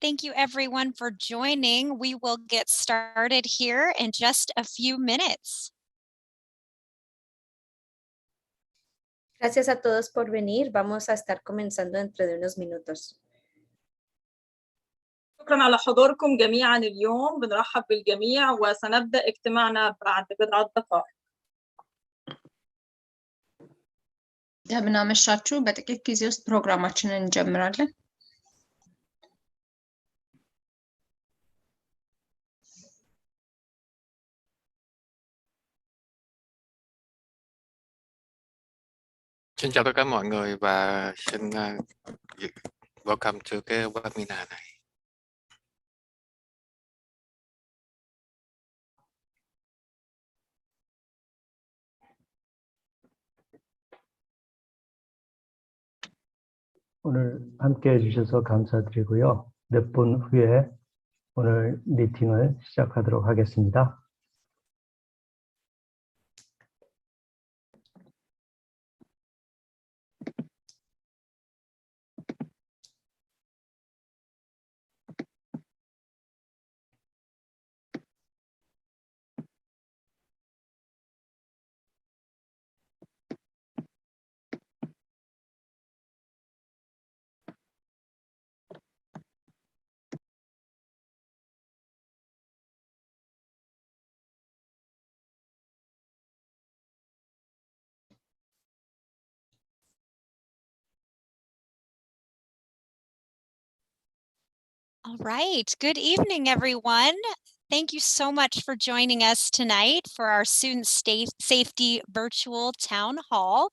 Thank you everyone for joining. We will get started here in just a few minutes. Gracias a todos por venir. Vamos a estar comenzando dentro de unos minutos. شكرا على حضوركم جميعا اليوم. بنرحب بالجميع وسنبدأ اجتماعنا بعد بضعة دقائق. እንደምን አመሻችሁ። በጥቂት ጊዜ ውስጥ ፕሮግራማችንን እንጀምራለን። Xin chào tất cả mọi người và xin welcome to cái webinar này. 오늘 함께 해주셔서 감사드리고요. 몇 분 후에 오늘 미팅을 시작하도록 하겠습니다. All right, good evening, everyone. Thank you so much for joining us tonight for our Student Safety Virtual Town Hall.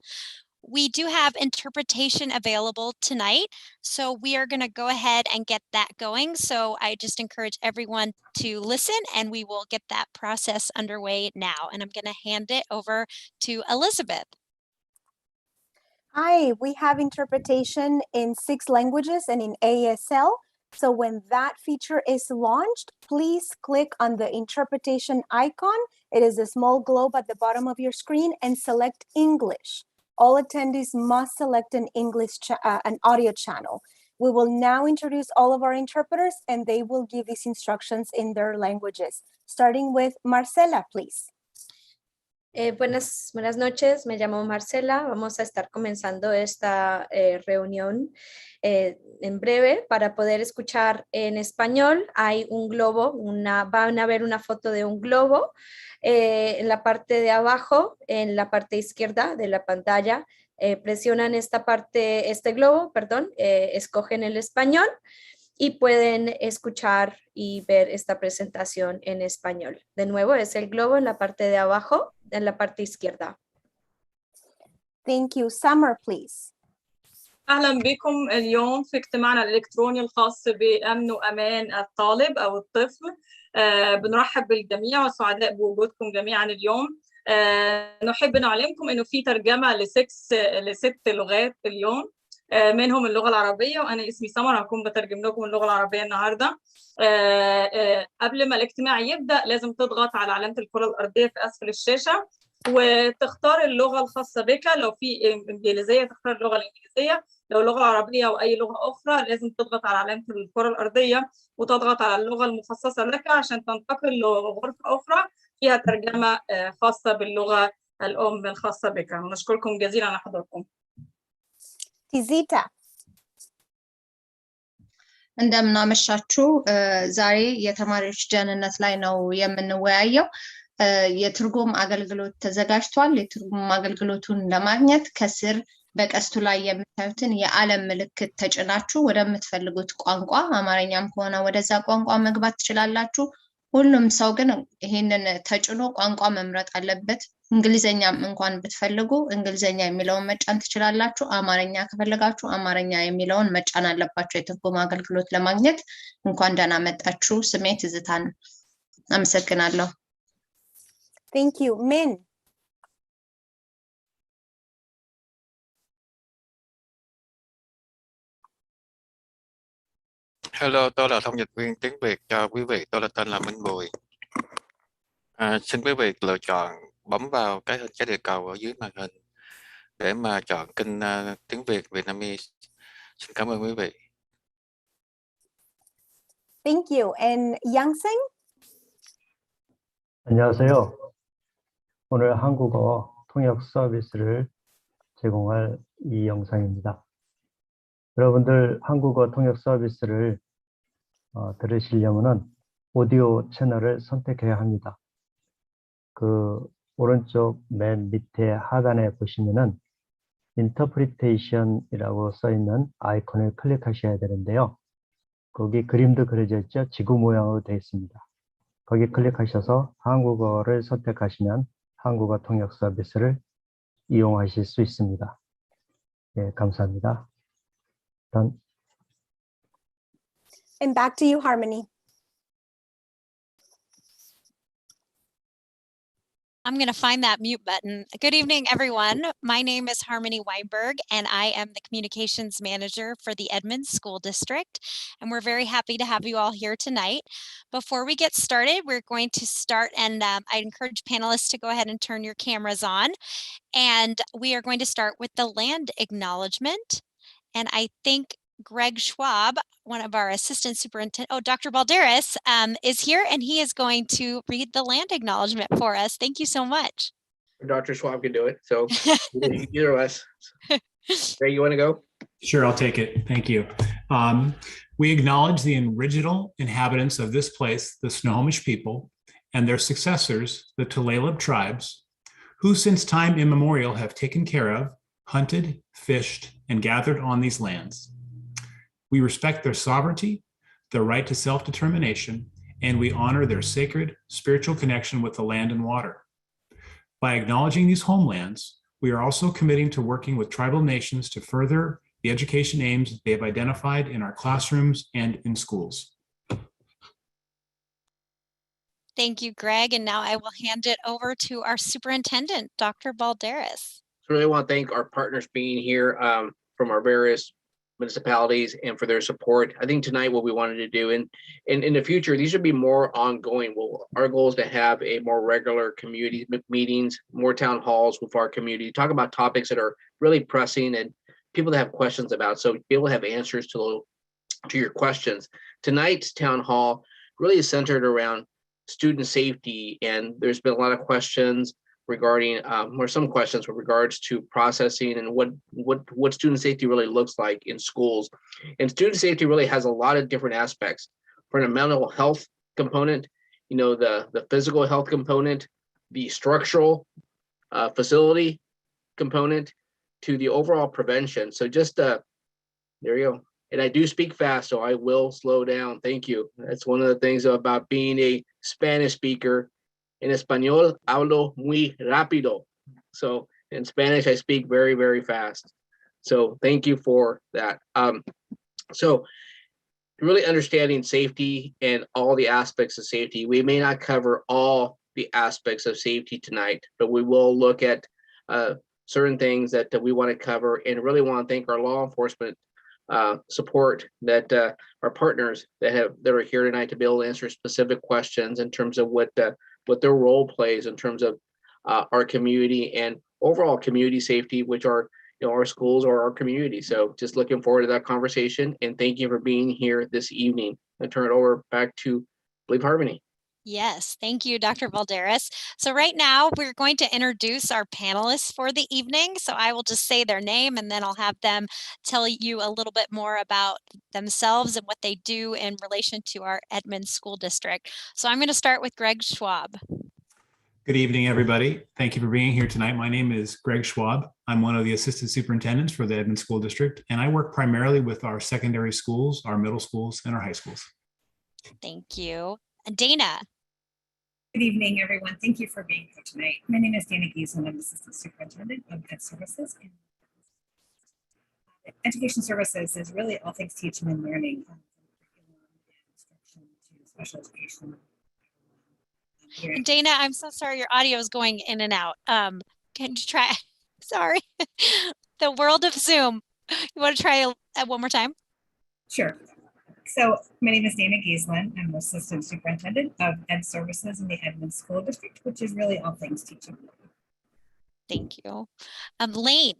We do have interpretation available tonight, so we are going to go ahead and get that going. So I just encourage everyone to listen, and we will get that process underway now. And I'm going to hand it over to Elizabeth. Hi, we have interpretation in 6 languages and in ASL. So when that feature is launched, please click on the interpretation icon. It is a small globe at the bottom of your screen and select English. All attendees must select an an audio channel. We will now introduce all of our interpreters and they will give these instructions in their languages. Starting with Marcela, please. Buenas noches, me llamo Marcela. Vamos a estar comenzando esta reunión en breve. Para poder escuchar en español hay un globo, van a ver una foto de un globo en la parte de abajo, en la parte izquierda de la pantalla. Presionan este globo, escogen el español y pueden escuchar y ver esta presentación en español. De nuevo, es el globo en la parte de abajo, en la parte izquierda. Thank you. Summer, please. أهلا بكم اليوم في اجتماعنا الإلكتروني الخاص بأمن وأمان الطالب أو الطفل. بنرحب بالجميع وسعداء بوجودكم جميعا اليوم. نحب نعلمكم إنه في ترجمة لست لغات اليوم، منهم اللغة العربية، وأنا اسمي سمر هكون بترجم لكم اللغة العربية النهاردة. قبل ما الاجتماع يبدأ لازم تضغط على علامة الكرة الأرضية في أسفل الشاشة وتختار اللغة الخاصة بك. لو في إنجليزية تختار اللغة الإنجليزية، لو لغة عربية أو أي لغة أخرى لازم تضغط على علامة الكرة الأرضية وتضغط على اللغة المخصصة لك عشان تنتقل لغرفة أخرى فيها ترجمة خاصة باللغة الأم الخاصة بك. ونشكركم جزيلا على حضوركم. Tizita. እንደምን አመሻችሁ። ዛሬ የተማሪዎች ደህንነት ላይ ነው የምንወያየው። የትርጉም አገልግሎት ተዘጋጅቷል። የትርጉም አገልግሎቱን ለማግኘት ከስር በቀስቱ ላይ የምታዩትን የዓለም ምልክት ተጭናችሁ ወደምትፈልጉት ቋንቋ፣ አማርኛም ከሆነ ወደዛ ቋንቋ መግባት ትችላላችሁ። ሁሉም ሰው ግን ይሄንን ተጭኖ ቋንቋ መምረጥ አለበት። እንግሊዘኛም እንኳን ብትፈልጉ እንግሊዘኛ የሚለውን መጫን ትችላላችሁ። አማርኛ ከፈለጋችሁ አማርኛ የሚለውን መጫን አለባችሁ የትርጉም አገልግሎት ለማግኘት። እንኳን ደህና መጣችሁ። ስሜ ትዝታ ነው። አመሰግናለሁ። Thank you. Min. Hello, tôi là thông dịch viên tiếng Việt cho quý vị. Tôi là tên là Minh Bùi. Xin quý vị lựa chọn bấm vào cái hình trái địa cầu ở dưới màn hình để mà chọn kênh tiếng Việt Vietnamese. Xin cảm ơn quý vị. Thank you. And Youngsing? 안녕하세요. 오늘 한국어 통역 서비스를 제공할 이 영상입니다. 여러분들 한국어 통역 서비스를 들으시려면 오디오 채널을 선택해야 합니다. 그 오른쪽 맨 밑에 하단에 보시면은 Interpretation이라고 써 있는 아이콘을 클릭하셔야 되는데요. 거기 그림도 그려져 있죠. 지구 모양으로 되어 있습니다. 거기 클릭하셔서 한국어를 선택하시면 한국어 통역 서비스를 이용하실 수 있습니다. 네, 감사합니다. Done. And back to you, Harmony. I'm going to find that mute button. Good evening, everyone. My name is Harmony Weinberg, and I am the Communications Manager for the Edmonds School District. And we're very happy to have you all here tonight. Before we get started, we're going to start, and I encourage panelists to go ahead and turn your cameras on. And we are going to start with the land acknowledgement. And I think Greg Schwab, one of our assistant superintendent, Dr. Balderas is here, and he is going to read the land acknowledgement for us. Thank you so much. Dr. Schwab can do it, so either of us. Ray, you want to go? Sure, I'll take it. Thank you. We acknowledge the original inhabitants of this place, the Snohomish people, and their successors, the Tulalip tribes, who since time immemorial have taken care of, hunted, fished, and gathered on these lands. We respect their sovereignty, their right to self-determination, and we honor their sacred spiritual connection with the land and water. By acknowledging these homelands, we are also committing to working with tribal nations to further the education aims they have identified in our classrooms and in schools. Thank you, Greg. And now I will hand it over to our superintendent, Dr. Balderas. So really want to thank our partners being here from our various municipalities and for their support. I think tonight what we wanted to do, and in the future, these should be more ongoing. Well, our goal is to have a more regular community meetings, more town halls with our community, talk about topics that are really pressing and people that have questions about, so be able to have answers to your questions. Tonight's town hall really is centered around student safety, and there's been a lot of questions regarding or some questions with regards to processing and what student safety really looks like in schools. And student safety really has a lot of different aspects, from the mental health component, you know, the physical health component, the structural facility component, to the overall prevention. So just there you go. And I do speak fast, so I will slow down. Thank you. That's one of the things about being a Spanish speaker. En español hablo muy rápido. So in Spanish, I speak very, very fast. So thank you for that. So really understanding safety and all the aspects of safety. We may not cover all the aspects of safety tonight, but we will look at certain things that we want to cover, and really want to thank our law enforcement support, that our partners that are here tonight to be able to answer specific questions in terms of what their role plays in terms of our community and overall community safety, which are, you know, our schools or our community. So just looking forward to that conversation, and thank you for being here this evening. I turn it over back to, I believe, Harmony. Yes, thank you, Dr. Balderas. So right now we're going to introduce our panelists for the evening. So I will just say their name, and then I'll have them tell you a little bit more about themselves and what they do in relation to our Edmonds School District. So I'm going to start with Greg Schwab. Good evening, everybody. Thank you for being here tonight. My name is Greg Schwab. I'm one of the assistant superintendents for the Edmonds School District, and I work primarily with our secondary schools, our middle schools, and our high schools. Thank you. Dana. Good evening, everyone. Thank you for being here tonight. My name is Dana Giesman. I'm Assistant Superintendent of Ed Services. Education Services is really all things teaching and learning, from curriculum and instruction to special education. Dana, I'm so sorry, your audio is going in and out. Can you try? Sorry. The world of Zoom. You want to try one more time? Sure. So my name is Dana Giesman. I'm the Assistant Superintendent of Ed Services in the Edmonds School District, which is really all things teaching. Thank you. Lane.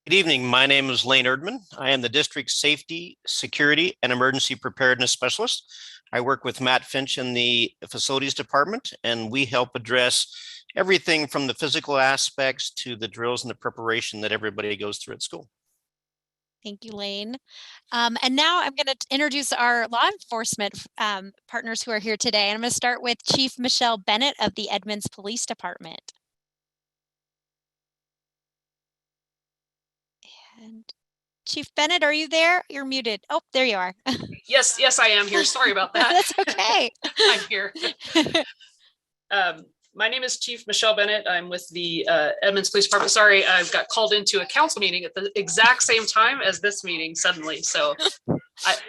Good evening. My name is Lane Erdman. I am the District Safety, Security, and Emergency Preparedness Specialist. I work with Matt Finch in the Facilities Department, and we help address everything from the physical aspects to the drills and the preparation that everybody goes through at school. Thank you, Lane. And now I'm going to introduce our law enforcement partners who are here today. And I'm going to start with Chief Michelle Bennett of the Edmonds Police Department. And Chief Bennett, are you there? You're muted. Oh, there you are. Yes, I am here. Sorry about that. That's okay. I'm here. My name is Chief Michelle Bennett. I'm with the Edmonds Police Department. Sorry, I've got called into a council meeting at the exact same time as this meeting suddenly. So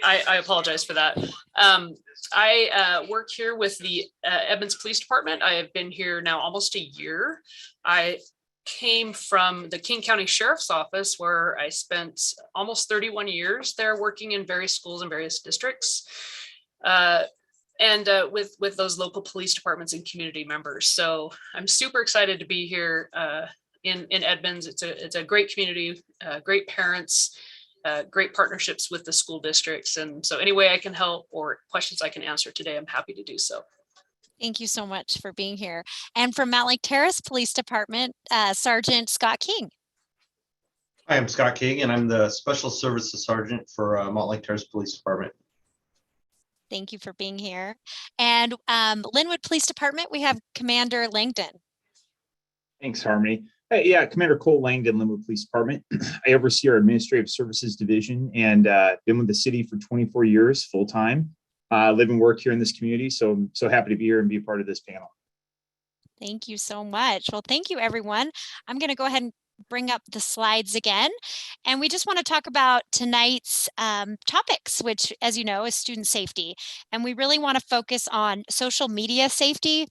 I apologize for that. I work here with the Edmonds Police Department. I have been here now almost a year. I came from the King County Sheriff's Office, where I spent almost 31 years there working in various schools and various districts. And with those local police departments and community members. So I'm super excited to be here in Edmonds. It's a great community, great parents, great partnerships with the school districts. And so any way I can help or questions I can answer today, I'm happy to do so. Thank you so much for being here. And from Mountlake Terrace Police Department, Sergeant Scott King. Hi, I'm Scott King, and I'm the Special Services Sergeant for Mountlake Terrace Police Department. Thank you for being here. And Linwood Police Department, we have Commander Langdon. Thanks, Harmony. Yeah, Commander Cole Langdon, Linwood Police Department. I oversee our Administrative Services Division and been with the city for 24 years full-time. Live and work here in this community, so I'm so happy to be here and be a part of this panel. Thank you so much. Well, thank you, everyone. I'm going to go ahead and bring up the slides again. And we just want to talk about tonight's topics, which, as you know, is student safety. And we really want to focus on social media safety,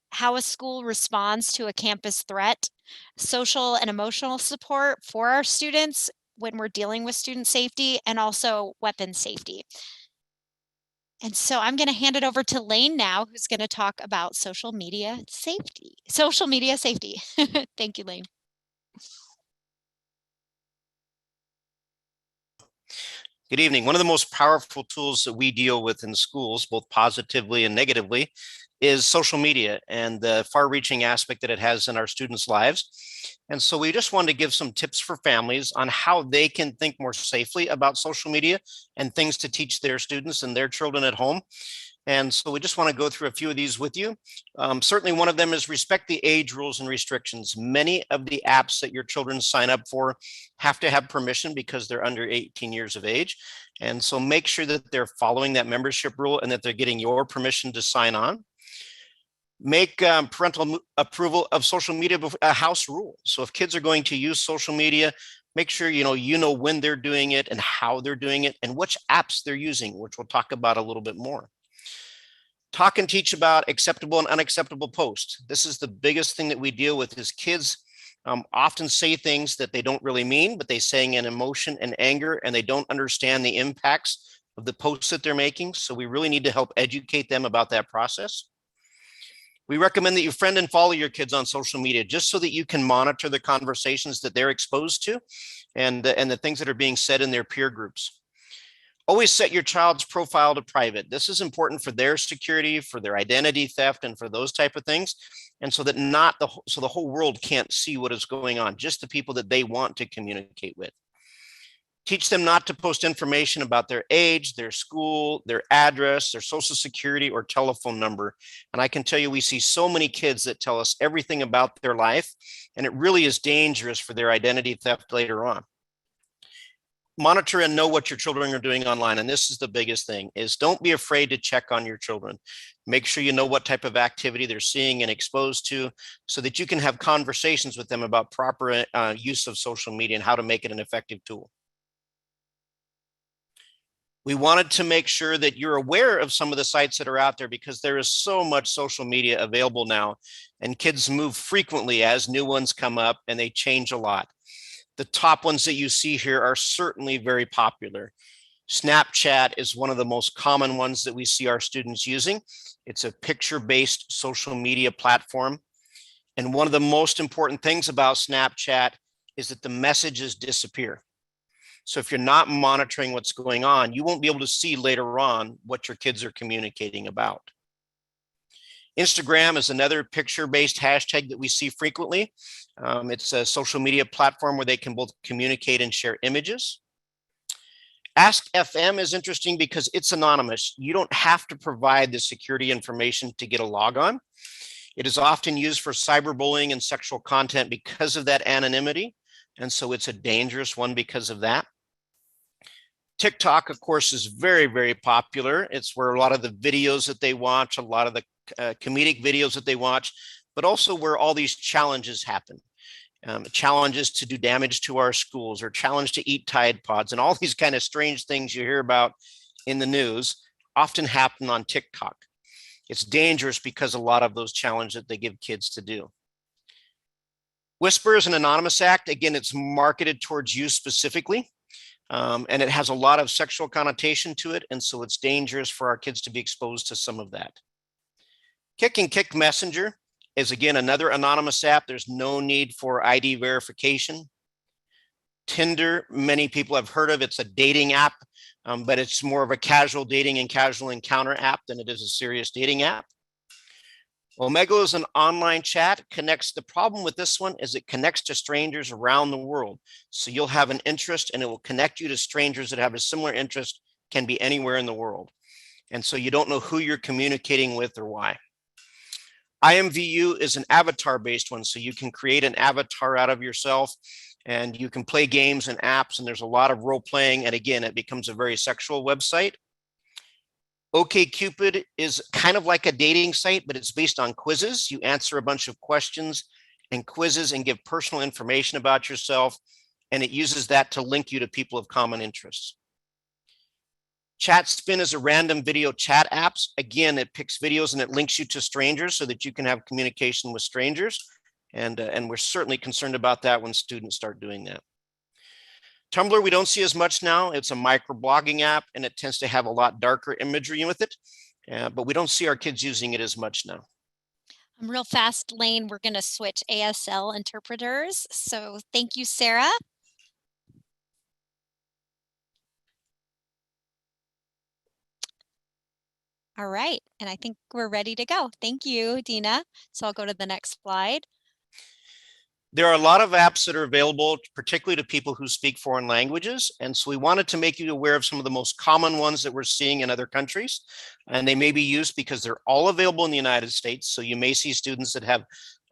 how a school responds to a campus threat, social and emotional support for our students when we're dealing with student safety, and also weapons safety. And so I'm going to hand it over to Lane now, who's going to talk about social media safety. Thank you, Lane. Good evening. One of the most powerful tools that we deal with in schools, both positively and negatively, is social media and the far-reaching aspect that it has in our students' lives. And so we just wanted to give some tips for families on how they can think more safely about social media and things to teach their students and their children at home. And so we just want to go through a few of these with you. Certainly one of them is respect the age rules and restrictions. Many of the apps that your children sign up for have to have permission because they're under 18 years of age. And so make sure that they're following that membership rule and that they're getting your permission to sign on. Make parental approval of social media a house rule. So if kids are going to use social media, make sure you know when they're doing it and how they're doing it and which apps they're using, which we'll talk about a little bit more. Talk and teach about acceptable and unacceptable posts. This is the biggest thing that we deal with is kids often say things that they don't really mean, but they saying in emotion and anger, and they don't understand the impacts of the posts that they're making. So we really need to help educate them about that process. We recommend that you friend and follow your kids on social media just so that you can monitor the conversations that they're exposed to and the things that are being said in their peer groups. Always set your child's profile to private. This is important for their security, for their identity theft, and for those type of things. And so that so the whole world can't see what is going on, just the people that they want to communicate with. Teach them not to post information about their age, their school, their address, their social security, or telephone number. And I can tell you, we see so many kids that tell us everything about their life, and it really is dangerous for their identity theft later on. Monitor and know what your children are doing online. And this is the biggest thing, is don't be afraid to check on your children. Make sure you know what type of activity they're seeing and exposed to so that you can have conversations with them about proper use of social media and how to make it an effective tool. We wanted to make sure that you're aware of some of the sites that are out there because there is so much social media available now, and kids move frequently as new ones come up and they change a lot. The top ones that you see here are certainly very popular. Snapchat is one of the most common ones that we see our students using. It's a picture-based social media platform. And one of the most important things about Snapchat is that the messages disappear. So if you're not monitoring what's going on, you won't be able to see later on what your kids are communicating about. Instagram is another picture-based hashtag that we see frequently. It's a social media platform where they can both communicate and share images. Ask FM is interesting because it's anonymous. You don't have to provide the security information to get a log on. It is often used for cyberbullying and sexual content because of that anonymity. And so it's a dangerous one because of that. TikTok, of course, is very, very popular. It's where a lot of the videos that they watch, a lot of the comedic videos that they watch, but also where all these challenges happen. Challenges to do damage to our schools, or challenge to eat Tide Pods, and all these kind of strange things you hear about in the news often happen on TikTok. It's dangerous because a lot of those challenges that they give kids to do. Whisper is an anonymous act. Again, it's marketed towards you specifically, and it has a lot of sexual connotation to it, and so it's dangerous for our kids to be exposed to some of that. Kick and Kick Messenger is, again, another anonymous app. There's no need for ID verification. Tinder, many people have heard of. It's a dating app, but it's more of a casual dating and casual encounter app than it is a serious dating app. Omegle is an online chat. The problem with this one is it connects to strangers around the world. So you'll have an interest and it will connect you to strangers that have a similar interest, can be anywhere in the world. And so you don't know who you're communicating with or why. IMVU is an avatar-based one, so you can create an avatar out of yourself and you can play games and apps, and there's a lot of role-playing, and again, it becomes a very sexual website. Okcupid is kind of like a dating site, but it's based on quizzes. You answer a bunch of questions and quizzes and give personal information about yourself, and it uses that to link you to people of common interests. ChatSpin is a random video chat app. Again, it picks videos and it links you to strangers so that you can have communication with strangers. And we're certainly concerned about that when students start doing that. Tumblr, we don't see as much now. It's a microblogging app and it tends to have a lot darker imagery with it, but we don't see our kids using it as much now. Real fast, Lane, we're going to switch ASL interpreters. So thank you, Sarah. All right, and I think we're ready to go. Thank you, Dina. So I'll go to the next slide. There are a lot of apps that are available, particularly to people who speak foreign languages. And so we wanted to make you aware of some of the most common ones that we're seeing in other countries. And they may be used because they're all available in the United States. So you may see students that have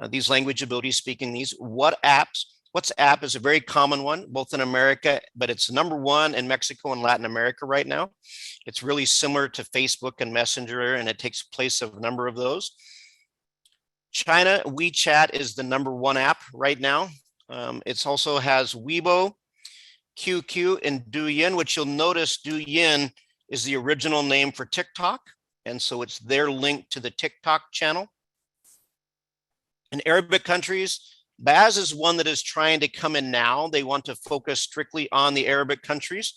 these language abilities speaking these. WhatsApp is a very common one, both in America, but it's #1 in Mexico and Latin America right now. It's really similar to Facebook and Messenger, and it takes place of a number of those. China, WeChat is the #1 app right now. It also has Weibo, QQ, and Douyin, which you'll notice Douyin is the original name for TikTok. And so it's their link to the TikTok channel. In Arabic countries, Baz is one that is trying to come in now. They want to focus strictly on the Arabic countries.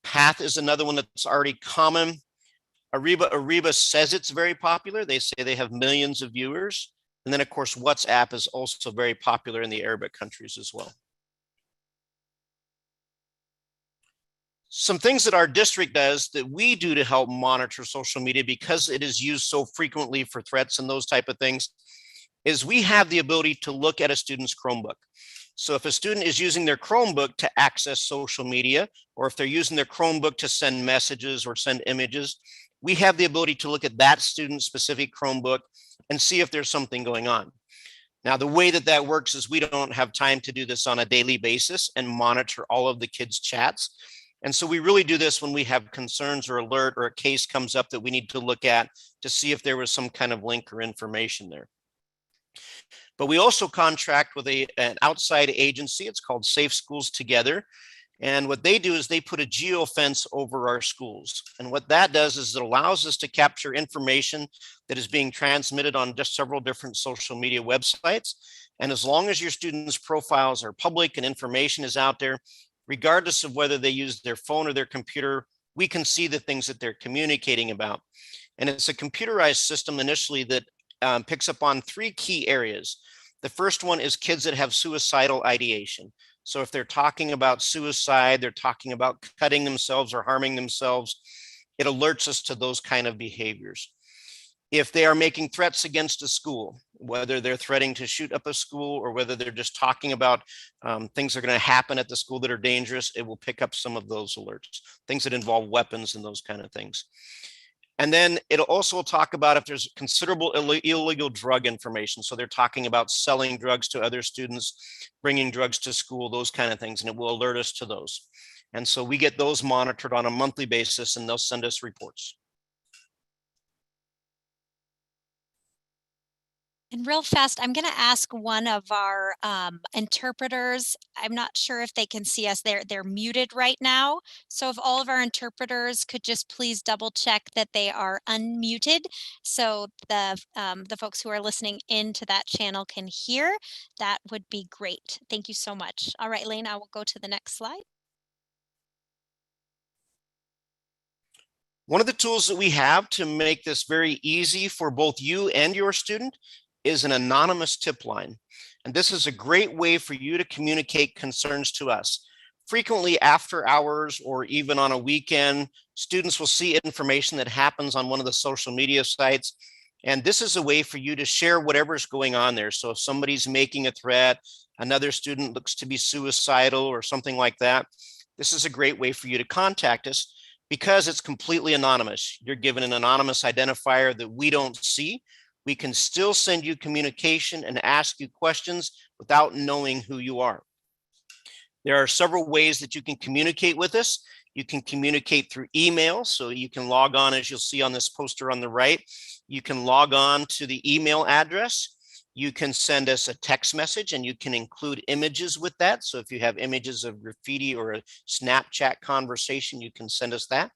Path is another one that's already common. Ariba says it's very popular. They say they have millions of viewers. And then, of course, WhatsApp is also very popular in the Arabic countries as well. Some things that our district does that we do to help monitor social media, because it is used so frequently for threats and those type of things, is we have the ability to look at a student's Chromebook. So if a student is using their Chromebook to access social media, or if they're using their Chromebook to send messages or send images, we have the ability to look at that student's specific Chromebook and see if there's something going on. Now, the way that that works is we don't have time to do this on a daily basis and monitor all of the kids' chats. And so we really do this when we have concerns or alert or a case comes up that we need to look at to see if there was some kind of link or information there. But we also contract with an outside agency. It's called Safe Schools Together. And what they do is they put a geofence over our schools. And what that does is it allows us to capture information that is being transmitted on just several different social media websites. And as long as your students' profiles are public and information is out there, regardless of whether they use their phone or their computer, we can see the things that they're communicating about. And it's a computerized system initially that picks up on 3 key areas. The first one is kids that have suicidal ideation. So if they're talking about suicide, they're talking about cutting themselves or harming themselves, it alerts us to those kind of behaviors. If they are making threats against a school, whether they're threatening to shoot up a school or whether they're just talking about things that are going to happen at the school that are dangerous, it will pick up some of those alerts, things that involve weapons and those kind of things. And then it'll also talk about if there's considerable illegal drug information. So they're talking about selling drugs to other students, bringing drugs to school, those kind of things, and it will alert us to those. And so we get those monitored on a monthly basis and they'll send us reports. And real fast, I'm going to ask one of our interpreters. I'm not sure if they can see us. They're muted right now. So if all of our interpreters could just please double check that they are unmuted, so the folks who are listening into that channel can hear, that would be great. Thank you so much. All right, Lane, I will go to the next slide. One of the tools that we have to make this very easy for both you and your student is an anonymous tip line. And this is a great way for you to communicate concerns to us. Frequently after hours or even on a weekend, students will see information that happens on one of the social media sites. And this is a way for you to share whatever's going on there. So if somebody's making a threat, another student looks to be suicidal or something like that, this is a great way for you to contact us because it's completely anonymous. You're given an anonymous identifier that we don't see. We can still send you communication and ask you questions without knowing who you are. There are several ways that you can communicate with us. You can communicate through email. So you can log on, as you'll see on this poster on the right, you can log on to the email address. You can send us a text message and you can include images with that. So if you have images of graffiti or a Snapchat conversation, you can send us that.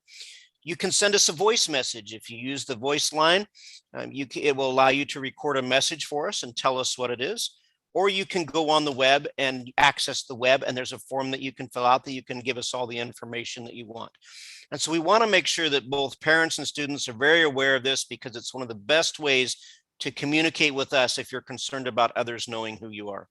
You can send us a voice message. If you use the voice line, it will allow you to record a message for us and tell us what it is. Or you can go on the web and access the web, and there's a form that you can fill out that you can give us all the information that you want. And so we want to make sure that both parents and students are very aware of this because it's one of the best ways to communicate with us if you're concerned about others knowing who you are.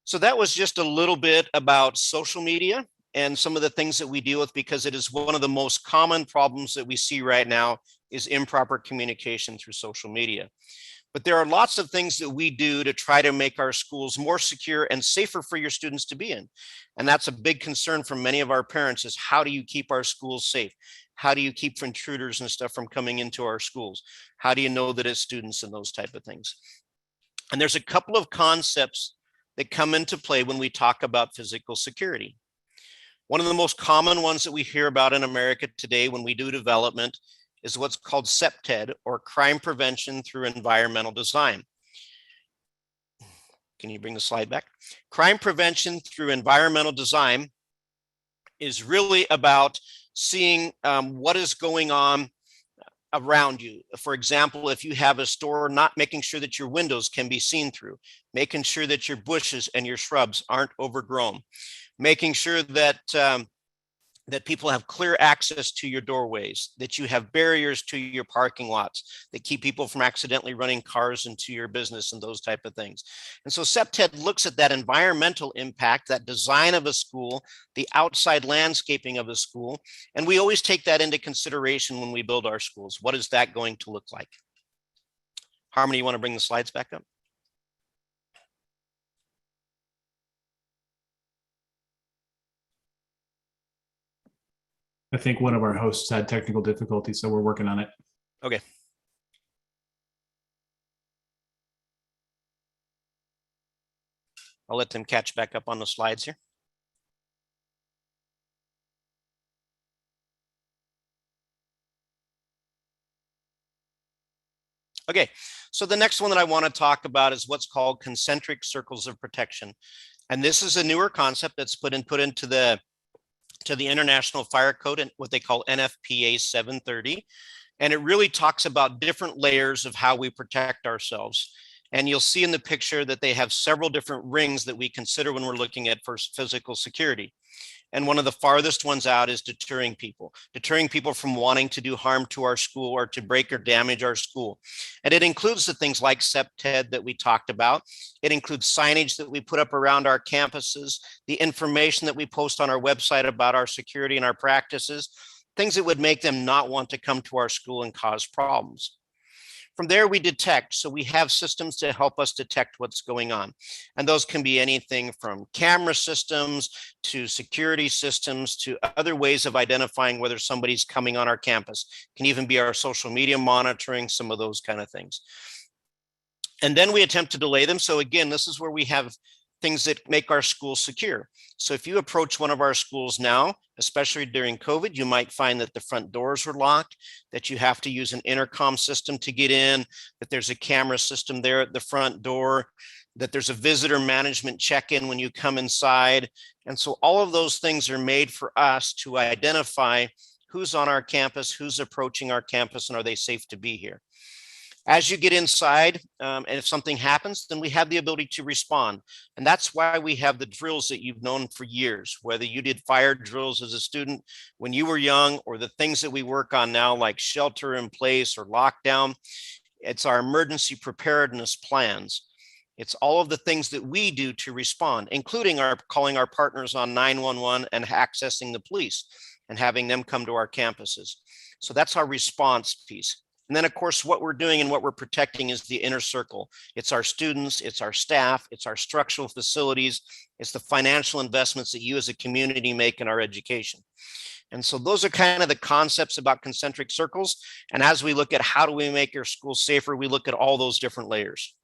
So that was just a little bit about social media and some of the things that we deal with because it is one of the most common problems that we see right now is improper communication through social media. But there are lots of things that we do to try to make our schools more secure and safer for your students to be in. And that's a big concern from many of our parents is how do you keep our schools safe? How do you keep intruders and stuff from coming into our schools? How do you know that it's students and those type of things? And there's a couple of concepts that come into play when we talk about physical security. One of the most common ones that we hear about in America today when we do development is what's called CPTED, or crime prevention through environmental design. Can you bring the slide back? Crime prevention through environmental design is really about seeing what is going on around you. For example, if you have a store, not making sure that your windows can be seen through, making sure that your bushes and your shrubs aren't overgrown, making sure that that people have clear access to your doorways, that you have barriers to your parking lots that keep people from accidentally running cars into your business and those type of things. And so CPTED looks at that environmental impact, that design of a school, the outside landscaping of a school, and we always take that into consideration when we build our schools. What is that going to look like? Harmony, you want to bring the slides back up? I think one of our hosts had technical difficulties, so we're working on it. Okay. I'll let them catch back up on the slides here. Okay, so the next one that I want to talk about is what's called concentric circles of protection. And this is a newer concept that's put into the International Fire Code and what they call Nfpa 730. And it really talks about different layers of how we protect ourselves. And you'll see in the picture that they have several different rings that we consider when we're looking at first physical security. And one of the farthest ones out is deterring people from wanting to do harm to our school or to break or damage our school. And it includes the things like CEPTED that we talked about. It includes signage that we put up around our campuses, the information that we post on our website about our security and our practices, things that would make them not want to come to our school and cause problems. From there, we detect. So we have systems to help us detect what's going on. And those can be anything from camera systems to security systems to other ways of identifying whether somebody's coming on our campus. It can even be our social media monitoring, some of those kind of things. And then we attempt to delay them. So again, this is where we have things that make our schools secure. So if you approach one of our schools now, especially during COVID, you might find that the front doors were locked, that you have to use an intercom system to get in, that there's a camera system there at the front door, that there's a visitor management check-in when you come inside. And so all of those things are made for us to identify who's on our campus, who's approaching our campus, and are they safe to be here. As you get inside, and if something happens, then we have the ability to respond. And that's why we have the drills that you've known for years, whether you did fire drills as a student when you were young, or the things that we work on now, like shelter in place or lockdown. It's our emergency preparedness plans. It's all of the things that we do to respond, including calling our partners on 911 and accessing the police and having them come to our campuses. So that's our response piece. And then, of course, what we're doing and what we're protecting is the inner circle. It's our students, it's our staff, it's our structural facilities, it's the financial investments that you as a community make in our education. And so those are kind of the concepts about concentric circles. And as we look at how do we make our schools safer, we look at all those different layers.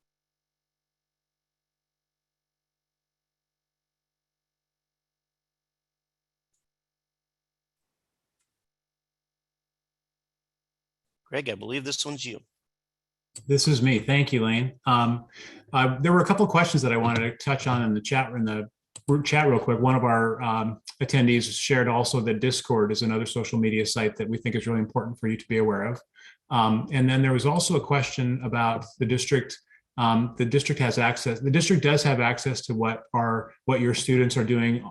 Greg, I believe this one's you. This is me. Thank you, Lane. There were a couple of questions that I wanted to touch on in the chat real quick. One of our attendees shared also that Discord is another social media site that we think is really important for you to be aware of. And then there was also a question about the district. The district has access. The district does have access to what your students are doing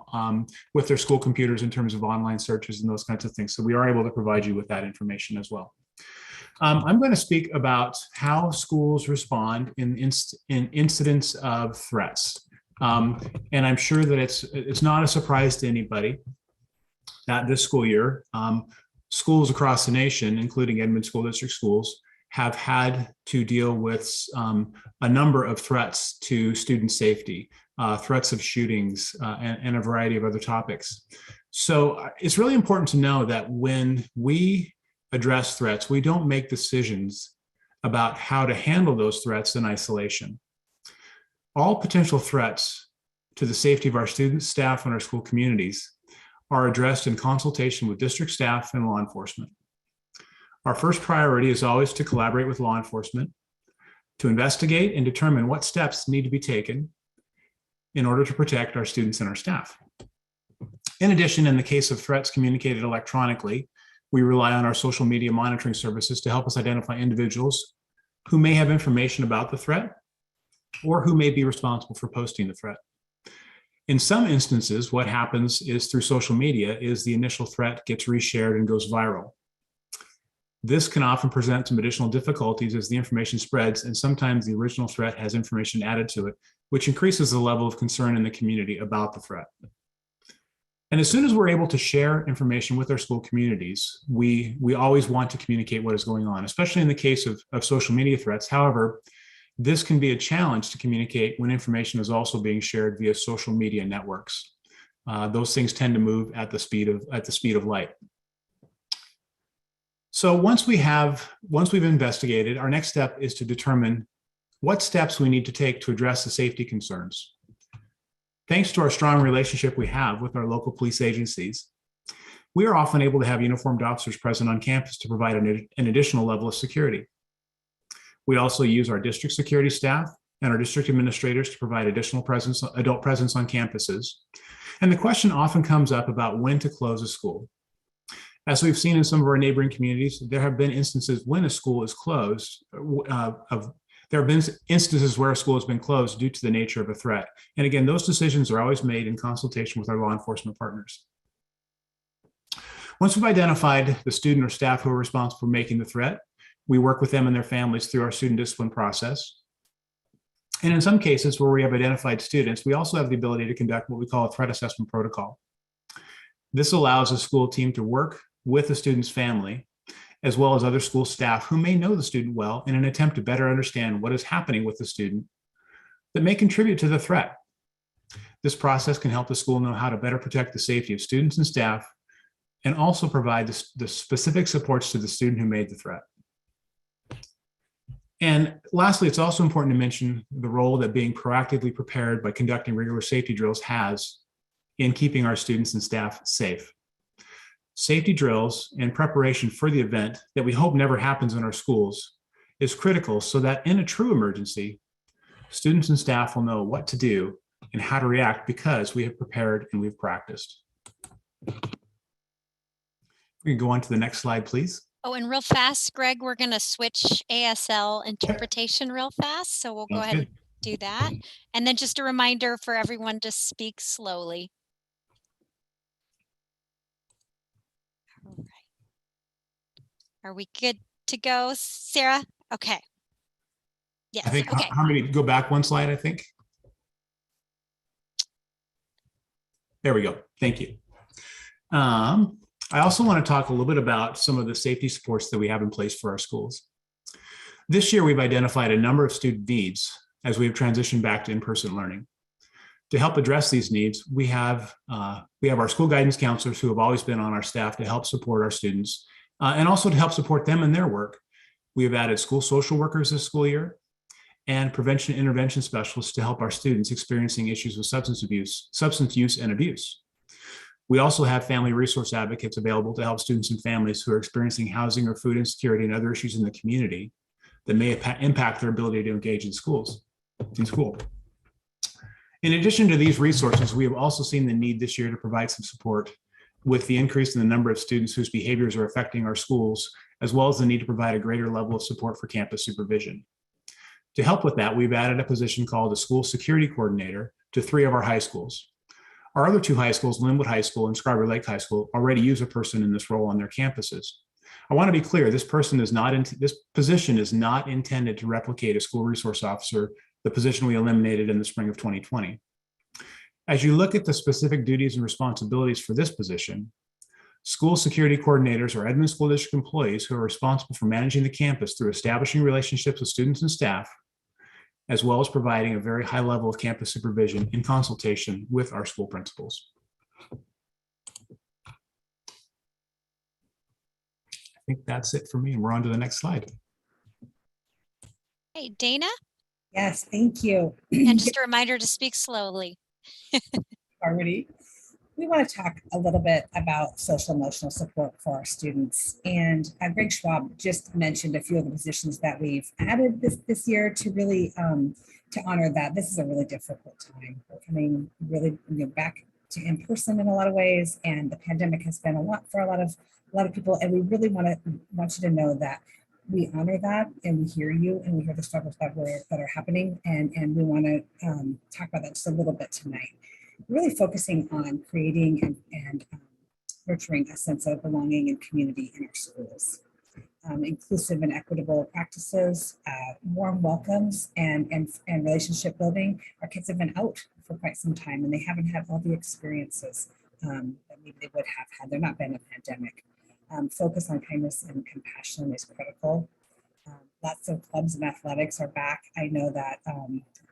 with their school computers in terms of online searches and those kinds of things. So we are able to provide you with that information as well. I'm going to speak about how schools respond in incidents of threats. And I'm sure that it's not a surprise to anybody that this school year, schools across the nation, including Edmond School District schools, have had to deal with a number of threats to student safety, threats of shootings, and a variety of other topics. So it's really important to know that when we address threats, we don't make decisions about how to handle those threats in isolation. All potential threats to the safety of our students, staff, and our school communities are addressed in consultation with district staff and law enforcement. Our first priority is always to collaborate with law enforcement to investigate and determine what steps need to be taken in order to protect our students and our staff. In addition, in the case of threats communicated electronically, we rely on our social media monitoring services to help us identify individuals who may have information about the threat or who may be responsible for posting the threat. In some instances, what happens is through social media is the initial threat gets reshared and goes viral. This can often present some additional difficulties as the information spreads, and sometimes the original threat has information added to it, which increases the level of concern in the community about the threat. And as soon as we're able to share information with our school communities, we always want to communicate what is going on, especially in the case of social media threats. However, this can be a challenge to communicate when information is also being shared via social media networks. Those things tend to move at the speed of light. So once we've investigated, our next step is to determine what steps we need to take to address the safety concerns. Thanks to our strong relationship we have with our local police agencies, we are often able to have uniformed officers present on campus to provide an additional level of security. We also use our district security staff and our district administrators to provide additional adult presence on campuses. And the question often comes up about when to close a school. As we've seen in some of our neighboring communities, there have been instances when a school is closed, there have been instances where a school has been closed due to the nature of a threat. And again, those decisions are always made in consultation with our law enforcement partners. Once we've identified the student or staff who are responsible for making the threat, we work with them and their families through our student discipline process. And in some cases where we have identified students, we also have the ability to conduct what we call a threat assessment protocol. This allows a school team to work with the student's family, as well as other school staff who may know the student well, in an attempt to better understand what is happening with the student that may contribute to the threat. This process can help the school know how to better protect the safety of students and staff, and also provide the specific supports to the student who made the threat. And lastly, it's also important to mention the role that being proactively prepared by conducting regular safety drills has in keeping our students and staff safe. Safety drills and preparation for the event that we hope never happens in our schools is critical so that in a true emergency, students and staff will know what to do and how to react because we have prepared and we've practiced. We can go on to the next slide, please. Oh, and real fast, Greg, we're going to switch ASL interpretation real fast. So we'll go ahead and do that. And then just a reminder for everyone to speak slowly. All right. Are we good to go, Sarah? Okay. Yes. I think, okay. how many, go back one slide, I think. There we go. Thank you. I also want to talk a little bit about some of the safety supports that we have in place for our schools. This year, we've identified a number of student needs as we've transitioned back to in-person learning. To help address these needs, we have our school guidance counselors who have always been on our staff to help support our students and also to help support them in their work. We have added school social workers this school year and prevention intervention specialists to help our students experiencing issues with substance use and abuse. We also have family resource advocates available to help students and families who are experiencing housing or food insecurity and other issues in the community that may impact their ability to engage in school. In addition to these resources, we have also seen the need this year to provide some support with the increase in the number of students whose behaviors are affecting our schools, as well as the need to provide a greater level of support for campus supervision. To help with that, we've added a position called a school security coordinator to 3 of our high schools. Our other 2 high schools, Linwood High School and Scarborough Lake High School, already use a person in this role on their campuses. I want to be clear, this position is not intended to replicate a school resource officer, the position we eliminated in the spring of 2020. As you look at the specific duties and responsibilities for this position, school security coordinators are Edmonds School District employees who are responsible for managing the campus through establishing relationships with students and staff, as well as providing a very high level of campus supervision in consultation with our school principals. I think that's it for me, and we're on to the next slide. Hey, Dana? Yes, thank you. And just a reminder to speak slowly. Already. We want to talk a little bit about social emotional support for our students. And Greg Schwab just mentioned a few of the positions that we've added this year to really to honor that. This is a really difficult time. We're coming really back to in person in a lot of ways, and the pandemic has been a lot for a lot of people. And we really want you to know that we honor that, and we hear you, and we hear the struggles that are happening, and we want to talk about that just a little bit tonight. Really focusing on creating and nurturing a sense of belonging and community in our schools. Inclusive and equitable practices, warm welcomes, and relationship building. Our kids have been out for quite some time, and they haven't had all the experiences that maybe they would have had there not been a pandemic. Focus on kindness and compassion is critical. Lots of clubs and athletics are back. I know that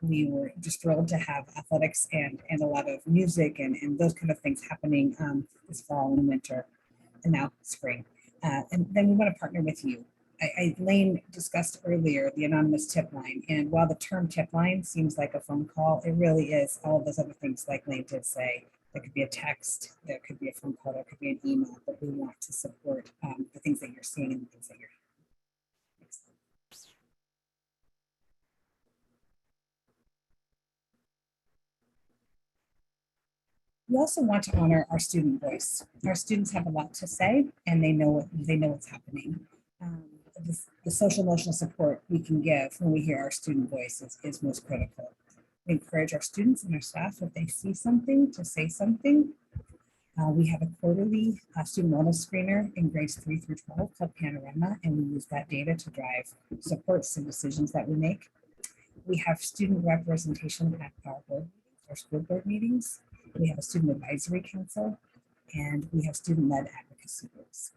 we were just thrilled to have athletics and a lot of music and those kind of things happening this fall and winter and now spring. And then we want to partner with you. Lane discussed earlier the anonymous tip line. And while the term tip line seems like a phone call, it really is all of those other things like Lane did say. There could be a text, there could be a phone call, there could be an email, but we want to support the things that you're seeing and the things that you're hearing. We also want to honor our student voice. Our students have a lot to say, and they know what's happening. The social emotional support we can give when we hear our student voice is most critical. We encourage our students and our staff, if they see something, to say something. We have a quarterly student wellness screener in grades 3 through 12 called Panorama, and we use that data to drive supports and decisions that we make. We have student representation at our board meetings, our school board meetings. We have a student advisory council, and we have student-led advocacy groups.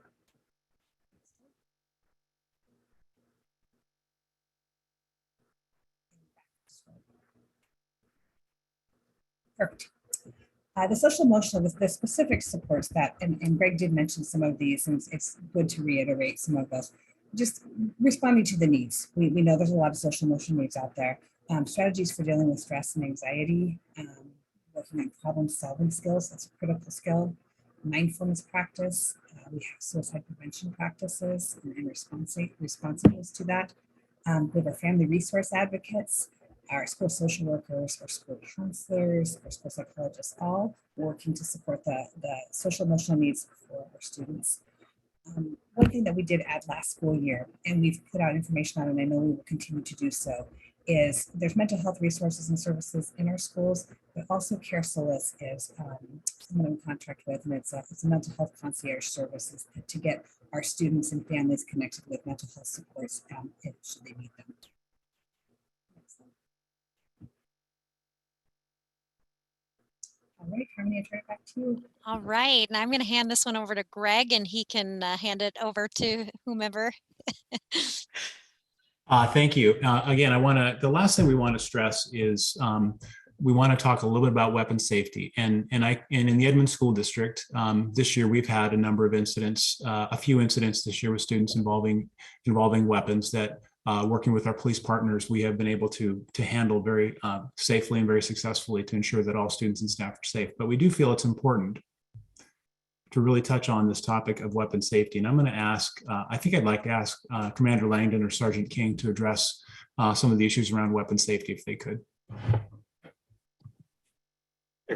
Perfect. The social emotional, the specific supports that, and Greg did mention some of these, and it's good to reiterate some of those. Just responding to the needs. We know there's a lot of social emotional needs out there. Strategies for dealing with stress and anxiety, working on problem solving skills, that's a critical skill. Mindfulness practice, we have suicide prevention practices and responsibles to that. We have our family resource advocates, our school social workers, our school counselors, our school psychologists, all working to support the social emotional needs for our students. One thing that we did add last school year, and we've put out information on, and I know we will continue to do so, is there's mental health resources and services in our schools, but also Care Solace is someone in contract with, and it's a mental health concierge services to get our students and families connected with mental health supports should they need them. All right, Harmony, I turn it back to you. All right, and I'm going to hand this one over to Greg, and he can hand it over to whomever. Thank you. Again, the last thing we want to stress is we want to talk a little bit about weapon safety. And in the Edmonds School District, this year we've had a number of incidents, a few incidents this year with students involving weapons that working with our police partners, we have been able to handle very safely and very successfully to ensure that all students and staff are safe. But we do feel it's important to really touch on this topic of weapon safety. And I'm going to ask, I think I'd like to ask Commander Langdon or Sergeant King to address some of the issues around weapon safety if they could.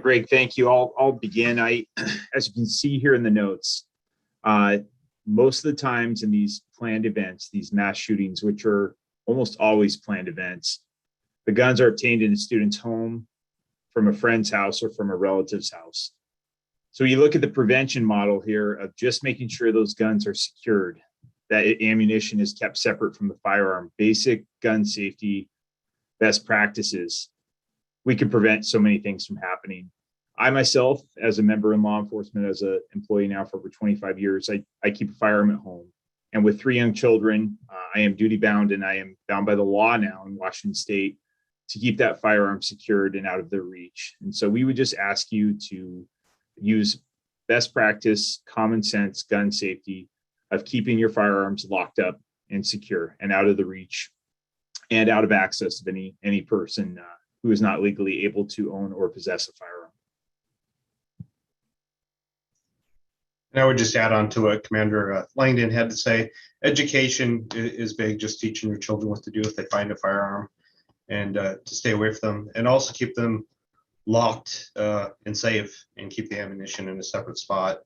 Greg, thank you. I'll begin. As you can see here in the notes, most of the times in these planned events, these mass shootings, which are almost always planned events, the guns are obtained in a student's home, from a friend's house, or from a relative's house. So you look at the prevention model here of just making sure those guns are secured, that ammunition is kept separate from the firearm, basic gun safety best practices. We can prevent so many things from happening. I myself, as a member in law enforcement, as an employee now for over 25 years, I keep a firearm at home. And with 3 young children, I am duty bound, and I am bound by the law now in Washington State to keep that firearm secured and out of their reach. And so we would just ask you to use best practice, common sense gun safety of keeping your firearms locked up and secure and out of the reach and out of access of any person who is not legally able to own or possess a firearm. And I would just add on to what Commander Langdon had to say. Education is big, just teaching your children what to do if they find a firearm, and to stay away from them, and also keep them locked and safe, and keep the ammunition in a separate spot.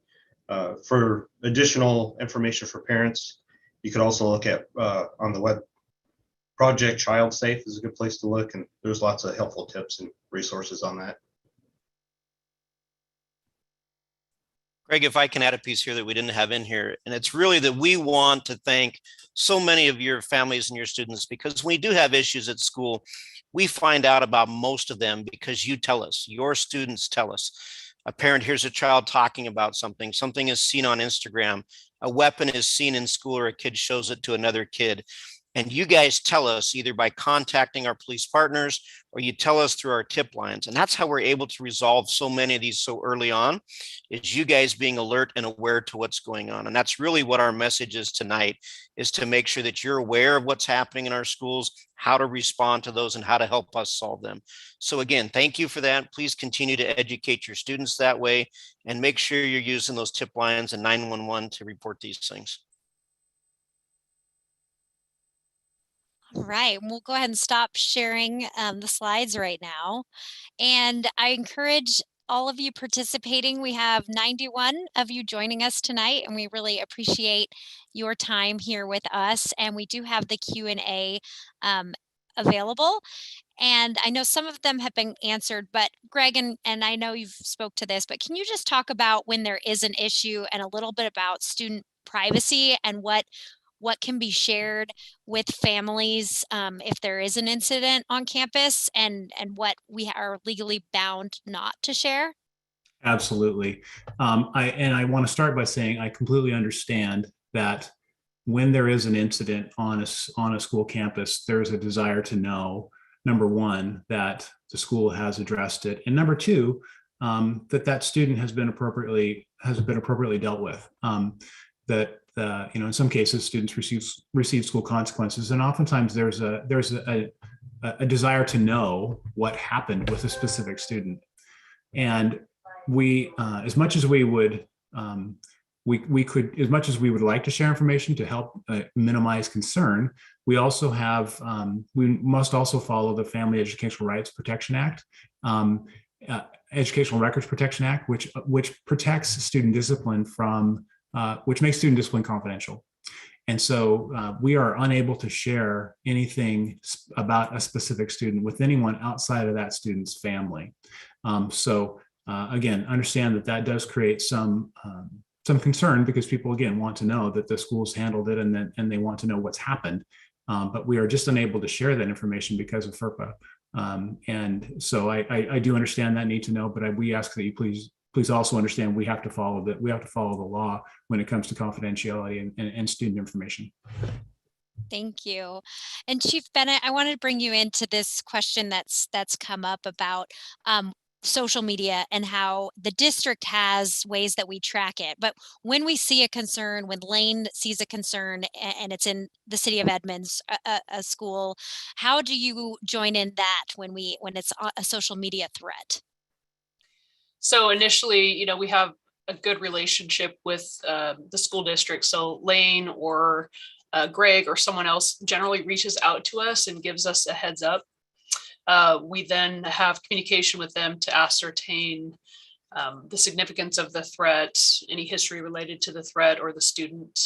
For additional information for parents, you could also look at on the web, Project Child Safe is a good place to look, and there's lots of helpful tips and resources on that. Greg, if I can add a piece here that we didn't have in here, and it's really that we want to thank so many of your families and your students, because when we do have issues at school, we find out about most of them because you tell us, your students tell us. A parent hears a child talking about something is seen on Instagram, a weapon is seen in school, or a kid shows it to another kid. And you guys tell us either by contacting our police partners, or you tell us through our tip lines. And that's how we're able to resolve so many of these so early on, is you guys being alert and aware to what's going on. And that's really what our message is tonight, is to make sure that you're aware of what's happening in our schools, how to respond to those, and how to help us solve them. So again, thank you for that. Please continue to educate your students that way, and make sure you're using those tip lines and 911 to report these things. All right, we'll go ahead and stop sharing the slides right now. And I encourage all of you participating. We have 91 of you joining us tonight, and we really appreciate your time here with us. And we do have the Q&A available. And I know some of them have been answered, but Greg, and I know you've spoke to this, but can you just talk about when there is an issue and a little bit about student privacy and what can be shared with families if there is an incident on campus, and what we are legally bound not to share? Absolutely. I want to start by saying I completely understand that when there is an incident on a school campus, there's a desire to know, number one, that the school has addressed it, and number two, that student has been appropriately dealt with. That in some cases students receive school consequences, and oftentimes there's a desire to know what happened with a specific student. And we, as much as we would like to share information to help minimize concern, we also have, we must also follow the Family Educational Rights Protection Act, Educational Records Protection Act, which protects student discipline from, which makes student discipline confidential. And so we are unable to share anything about a specific student with anyone outside of that student's family. Again, understand that does create some concern, because people, again, want to know that the schools handled it, and they want to know what's happened. But we are just unable to share that information because of FERPA. And so I do understand that need to know, but we ask that you please also understand we have to follow the law when it comes to confidentiality and student information. Thank you. And Chief Bennett, I wanted to bring you into this question that's come up about social media and how the district has ways that we track it. But when we see a concern, when Lane sees a concern and it's in the city of Edmonds, a school, how do you join in that when it's a social media threat? So initially, we have a good relationship with the school district. So Lane or Greg or someone else generally reaches out to us and gives us a heads up. We then have communication with them to ascertain the significance of the threat, any history related to the threat or the student.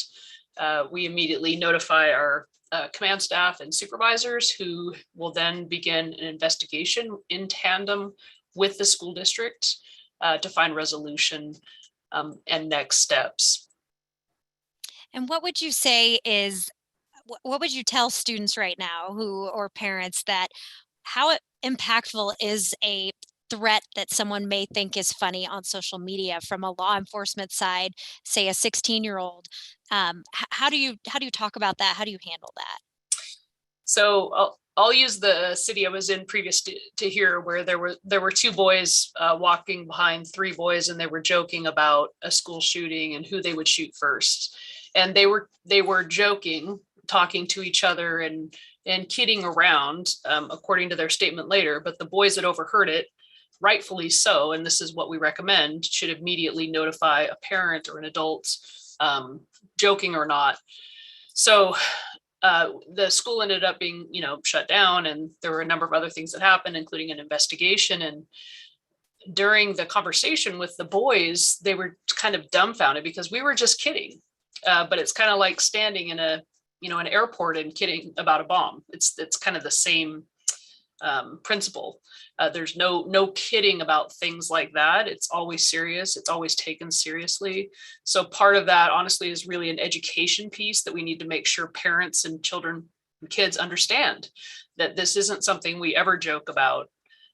We immediately notify our command staff and supervisors, who will then begin an investigation in tandem with the school district to find resolution and next steps. And what would you say is, what would you tell students right now or parents that how impactful is a threat that someone may think is funny on social media from a law enforcement side, say a 16-year-old? How do you talk about that? How do you handle that? So I'll use the city I was in previous to here, where there were two boys walking behind three boys, and they were joking about a school shooting and who they would shoot first. And they were joking, talking to each other and kidding around, according to their statement later. But the boys that overheard it, rightfully so, and this is what we recommend, should immediately notify a parent or an adult, joking or not. So the school ended up being, shut down, and there were a number of other things that happened, including an investigation. And during the conversation with the boys, they were kind of dumbfounded because we were just kidding. But it's kind of like standing in an airport and kidding about a bomb. It's kind of the same principle. There's no kidding about things like that. It's always serious. It's always taken seriously. So part of that, honestly, is really an education piece that we need to make sure parents and children and kids understand that this isn't something we ever joke about.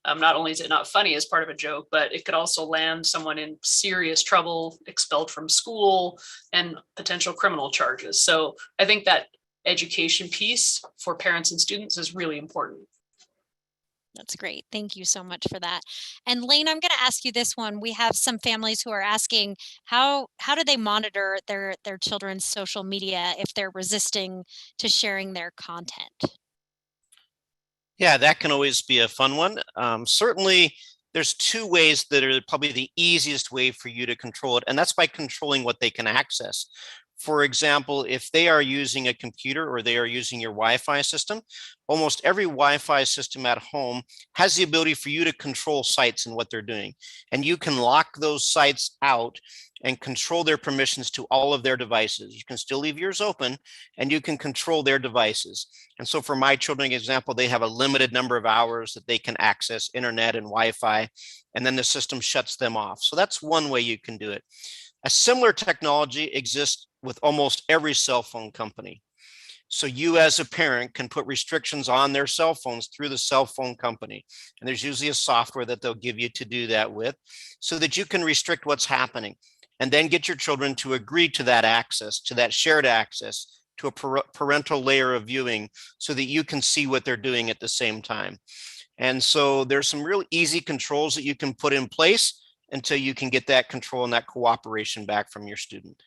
Not only is it not funny as part of a joke, but it could also land someone in serious trouble, expelled from school, and potential criminal charges. So I think that education piece for parents and students is really important. That's great. Thank you so much for that. And Lane, I'm going to ask you this one. We have some families who are asking how do they monitor their children's social media if they're resisting to sharing their content? Yeah, that can always be a fun one. Certainly, there's two ways that are probably the easiest way for you to control it, and that's by controlling what they can access. For example, if they are using a computer or they are using your Wi-Fi system, almost every Wi-Fi system at home has the ability for you to control sites and what they're doing. And you can lock those sites out and control their permissions to all of their devices. You can still leave yours open and you can control their devices. And so for my children, example, they have a limited number of hours that they can access internet and Wi-Fi, and then the system shuts them off. So that's one way you can do it. A similar technology exists with almost every cell phone company. So you as a parent can put restrictions on their cell phones through the cell phone company. And there's usually a software that they'll give you to do that with, so that you can restrict what's happening and then get your children to agree to that access, to that shared access, to a parental layer of viewing, so that you can see what they're doing at the same time. And so there's some real easy controls that you can put in place until you can get that control and that cooperation back from your student.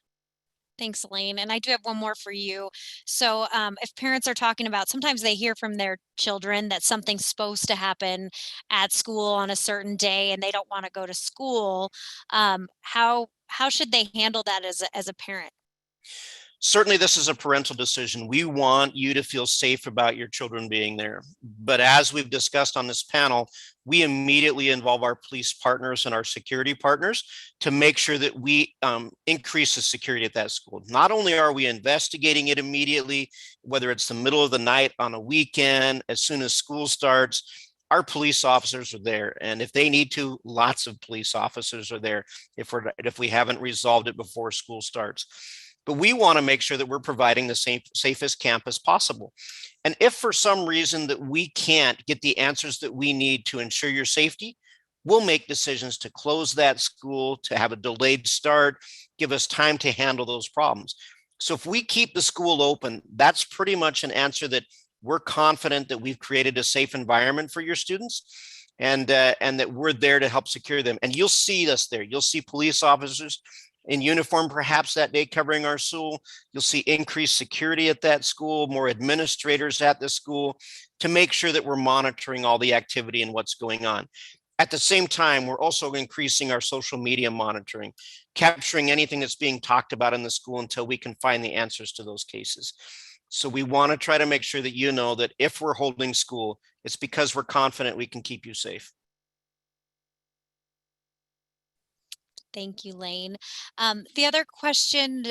Thanks, Elaine. And I do have one more for you. So if parents are talking about, sometimes they hear from their children that something's supposed to happen at school on a certain day and they don't want to go to school, how should they handle that as a parent? Certainly, this is a parental decision. We want you to feel safe about your children being there. But as we've discussed on this panel, we immediately involve our police partners and our security partners to make sure that we increase the security at that school. Not only are we investigating it immediately, whether it's the middle of the night on a weekend, as soon as school starts, our police officers are there. And if they need to, lots of police officers are there if we haven't resolved it before school starts. But we want to make sure that we're providing the safest campus possible. And if for some reason that we can't get the answers that we need to ensure your safety, we'll make decisions to close that school, to have a delayed start, give us time to handle those problems. So if we keep the school open, that's pretty much an answer that we're confident that we've created a safe environment for your students, and that we're there to help secure them. And you'll see us there. You'll see police officers in uniform perhaps that day covering our school. You'll see increased security at that school, more administrators at the school, to make sure that we're monitoring all the activity and what's going on. At the same time, we're also increasing our social media monitoring, capturing anything that's being talked about in the school until we can find the answers to those cases. So we want to try to make sure that you know that if we're holding school, it's because we're confident we can keep you safe. Thank you, Lane. The other question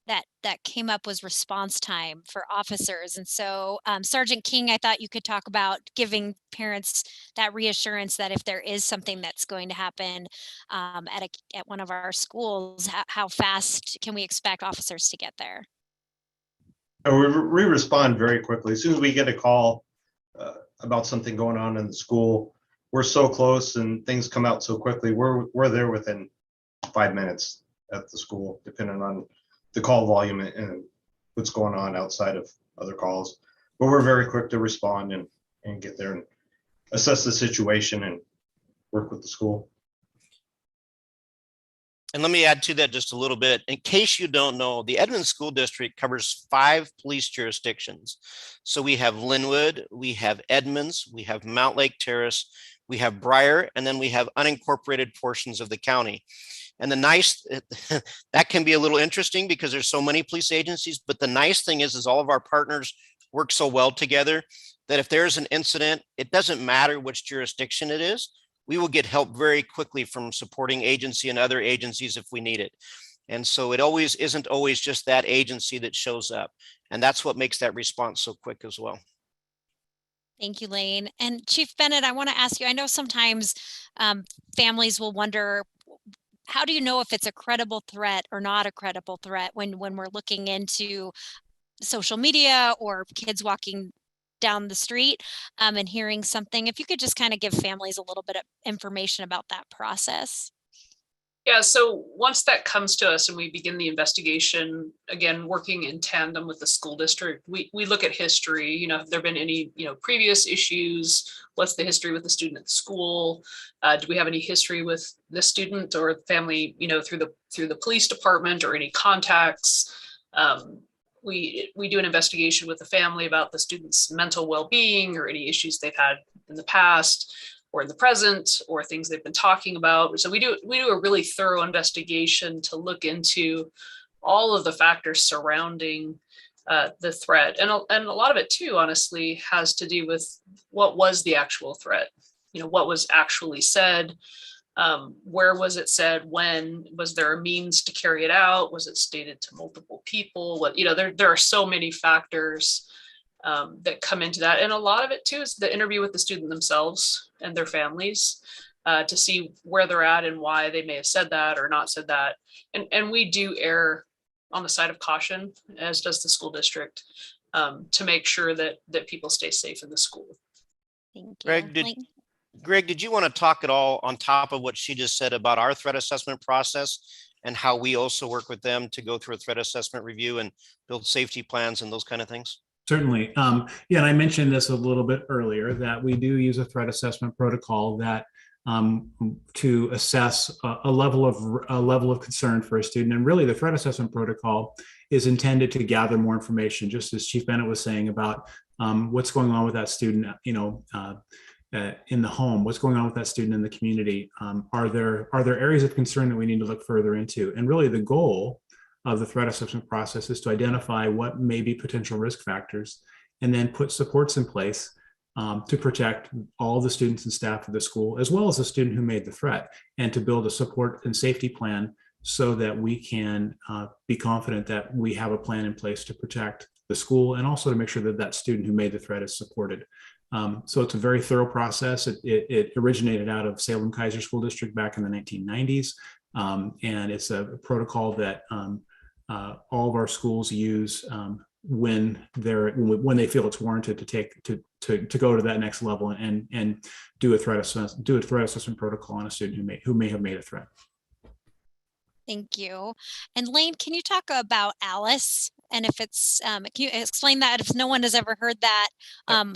that came up was response time for officers. And so Sergeant King, I thought you could talk about giving parents that reassurance that if there is something that's going to happen at one of our schools, how fast can we expect officers to get there? We respond very quickly. As soon as we get a call about something going on in the school, we're so close and things come out so quickly. We're there within 5 minutes at the school, depending on the call volume and what's going on outside of other calls. But we're very quick to respond and get there and assess the situation and work with the school. And let me add to that just a little bit. In case you don't know, the Edmonds School District covers 5 police jurisdictions. So we have Linwood, we have Edmonds, we have Mount Lake Terrace, we have Briar, and then we have unincorporated portions of the county. And the nice, that can be a little interesting because there's so many police agencies, but the nice thing is all of our partners work so well together that if there's an incident, it doesn't matter which jurisdiction it is. We will get help very quickly from supporting agency and other agencies if we need it. And so it always isn't always just that agency that shows up. And that's what makes that response so quick as well. Thank you, Lane. And Chief Bennett, I want to ask you, I know sometimes families will wonder, how do you know if it's a credible threat or not a credible threat when we're looking into social media or kids walking down the street and hearing something? If you could just kind of give families a little bit of information about that process. Yeah, so once that comes to us and we begin the investigation, again, working in tandem with the school district, we look at history, have there been any, previous issues? What's the history with the student at the school? Do we have any history with the student or the family, through the police department or any contacts? We do an investigation with the family about the student's mental well-being or any issues they've had in the past or in the present, or things they've been talking about. So we do a really thorough investigation to look into all of the factors surrounding the threat. And a lot of it too, honestly, has to do with what was the actual threat, what was actually said, where was it said, when, was there a means to carry it out, was it stated to multiple people, there are so many factors that come into that. And a lot of it too is the interview with the student themselves and their families to see where they're at and why they may have said that or not said that. And we do err on the side of caution, as does the school district, to make sure that people stay safe in the school. Thank you. Greg, did you want to talk at all on top of what she just said about our threat assessment process and how we also work with them to go through a threat assessment review and build safety plans and those kind of things? Certainly. Yeah, and I mentioned this a little bit earlier, that we do use a threat assessment protocol that to assess a level of concern for a student. And really the threat assessment protocol is intended to gather more information, just as Chief Bennett was saying about what's going on with that student, in the home, what's going on with that student in the community. Are there areas of concern that we need to look further into? And really the goal of the threat assessment process is to identify what may be potential risk factors and then put supports in place to protect all the students and staff of the school, as well as the student who made the threat, and to build a support and safety plan so that we can be confident that we have a plan in place to protect the school and also to make sure that that student who made the threat is supported. So it's a very thorough process. It originated out of Salem Kaiser School District back in the 1990s. And it's a protocol that all of our schools use when they feel it's warranted to go to that next level and do a threat assessment protocol on a student who may have made a threat. Thank you. And Lane, can you talk about Alice? And if it's, can you explain that if no one has ever heard that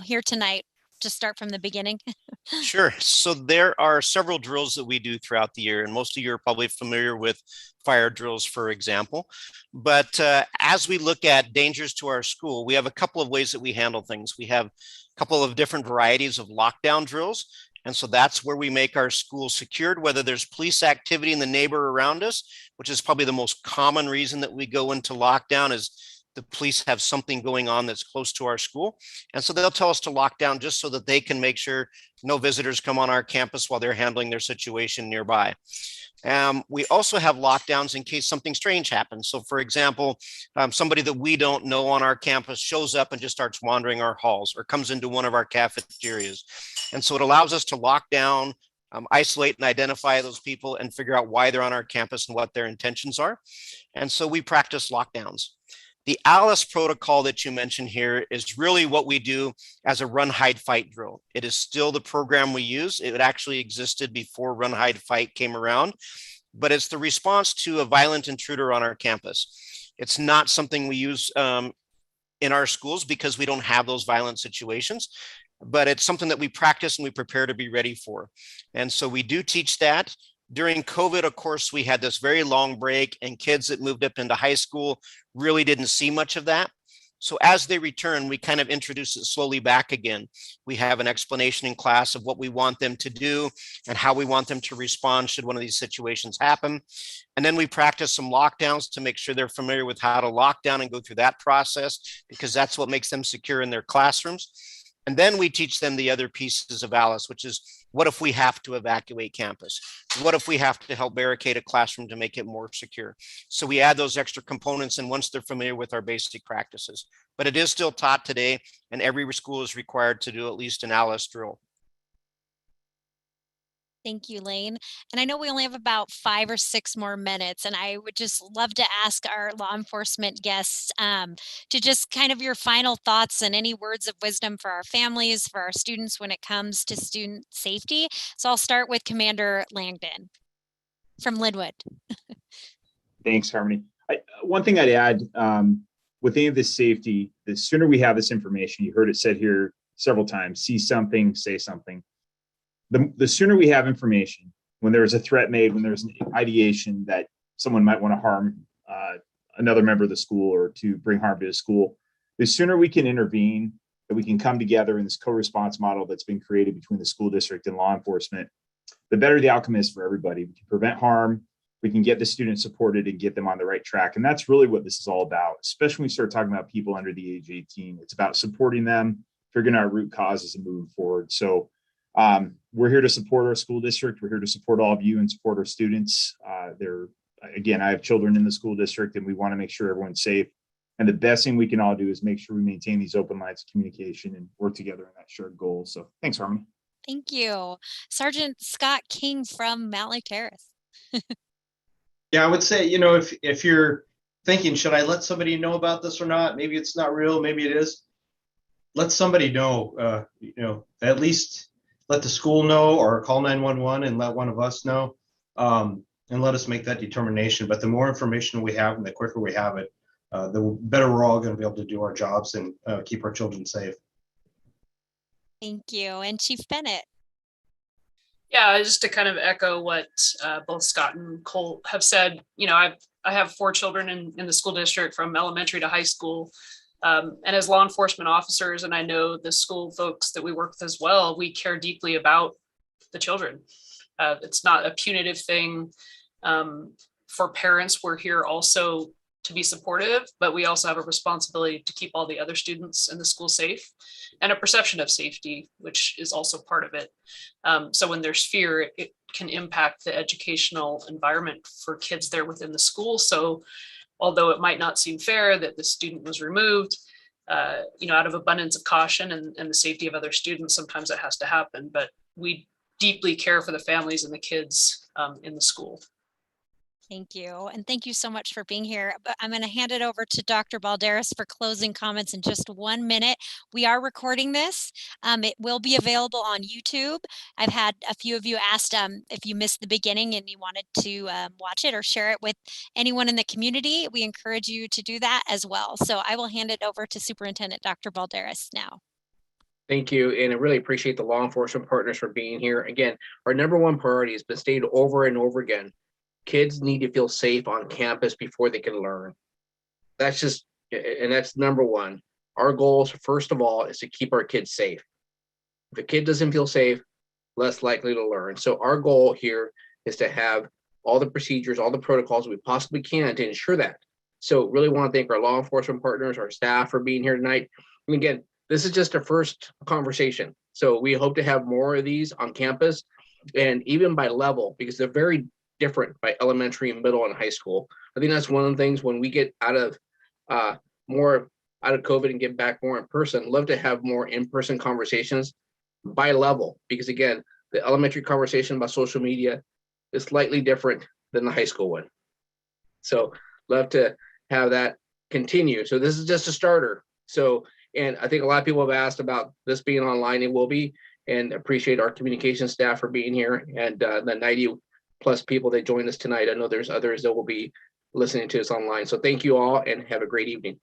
here tonight, just start from the beginning? Sure. So there are several drills that we do throughout the year, and most of you are probably familiar with fire drills, for example. But as we look at dangers to our school, we have a couple of ways that we handle things. We have a couple of different varieties of lockdown drills. And so that's where we make our school secured, whether there's police activity in the neighbor around us, which is probably the most common reason that we go into lockdown, is the police have something going on that's close to our school. And so they'll tell us to lock down just so that they can make sure no visitors come on our campus while they're handling their situation nearby. We also have lockdowns in case something strange happens. So for example, somebody that we don't know on our campus shows up and just starts wandering our halls or comes into one of our cafeterias. And so it allows us to lock down, isolate and identify those people and figure out why they're on our campus and what their intentions are. And so we practice lockdowns. The Alice protocol that you mentioned here is really what we do as a run, hide, fight drill. It is still the program we use. It actually existed before run, hide, fight came around, but it's the response to a violent intruder on our campus. It's not something we use in our schools because we don't have those violent situations, but it's something that we practice and we prepare to be ready for. And so we do teach that. During COVID, of course, we had this very long break and kids that moved up into high school really didn't see much of that. So as they return, we kind of introduce it slowly back again. We have an explanation in class of what we want them to do and how we want them to respond should one of these situations happen. And then we practice some lockdowns to make sure they're familiar with how to lock down and go through that process, because that's what makes them secure in their classrooms. And then we teach them the other pieces of Alice, which is, what if we have to evacuate campus? What if we have to help barricade a classroom to make it more secure? So we add those extra components in once they're familiar with our basic practices. But it is still taught today, and every school is required to do at least an Alice drill. Thank you, Lane. And I know we only have about 5 or 6 more minutes, and I would just love to ask our law enforcement guests to just kind of your final thoughts and any words of wisdom for our families, for our students when it comes to student safety. So I'll start with Commander Langdon from Linwood. Thanks, Harmony. One thing I'd add with any of this safety, the sooner we have this information, you heard it said here several times, see something, say something. The sooner we have information, when there's a threat made, when there's an ideation that someone might want to harm another member of the school or to bring harm to the school, the sooner we can intervene, that we can come together in this co-response model that's been created between the school district and law enforcement, the better the outcome is for everybody. We can prevent harm, we can get the student supported and get them on the right track. And that's really what this is all about, especially when we start talking about people under the age of 18. It's about supporting them, figuring out root causes and moving forward. So we're here to support our school district. We're here to support all of you and support our students. Again, I have children in the school district, and we want to make sure everyone's safe. And the best thing we can all do is make sure we maintain these open lines of communication and work together on that shared goal. So thanks, Harmony. Thank you. Sergeant Scott King from Mountlake Terrace. Yeah, I would say, if you're thinking, should I let somebody know about this or not? Maybe it's not real, maybe it is. Let somebody know, at least let the school know, or call 911 and let one of us know, and let us make that determination. But the more information we have and the quicker we have it, the better we're all going to be able to do our jobs and keep our children safe. Thank you. And Chief Bennett. Yeah, just to kind of echo what both Scott and Cole have said, I have 4 children in the school district from elementary to high school. And as law enforcement officers, and I know the school folks that we work with as well, we care deeply about the children. It's not a punitive thing. For parents, we're here also to be supportive, but we also have a responsibility to keep all the other students in the school safe, and a perception of safety, which is also part of it. So when there's fear, it can impact the educational environment for kids there within the school. So although it might not seem fair that the student was removed, out of abundance of caution and the safety of other students, sometimes it has to happen, but we deeply care for the families and the kids in the school. Thank you. And thank you so much for being here. But I'm going to hand it over to Dr. Balderas for closing comments in just 1 minute. We are recording this. It will be available on YouTube. I've had a few of you asked if you missed the beginning and you wanted to watch it or share it with anyone in the community. We encourage you to do that as well. So I will hand it over to Superintendent Dr. Balderas now. Thank you, and I really appreciate the law enforcement partners for being here. Again, our #1 priority has been stated over and over again. Kids need to feel safe on campus before they can learn. That's #1. Our goal, first of all, is to keep our kids safe. If a kid doesn't feel safe, less likely to learn. So our goal here is to have all the procedures, all the protocols we possibly can to ensure that. So really want to thank our law enforcement partners, our staff for being here tonight. And again, this is just a first conversation. So we hope to have more of these on campus, and even by level, because they're very different by elementary and middle and high school. I think that's one of the things when we get out of COVID and get back more in person, love to have more in-person conversations by level, because again, the elementary conversation about social media is slightly different than the high school one. So love to have that continue. So this is just a starter. So, and I think a lot of people have asked about this being online. It will be, and appreciate our communication staff for being here, and the 90+ people that joined us tonight. I know there's others that will be listening to us online. So thank you all, and have a great evening.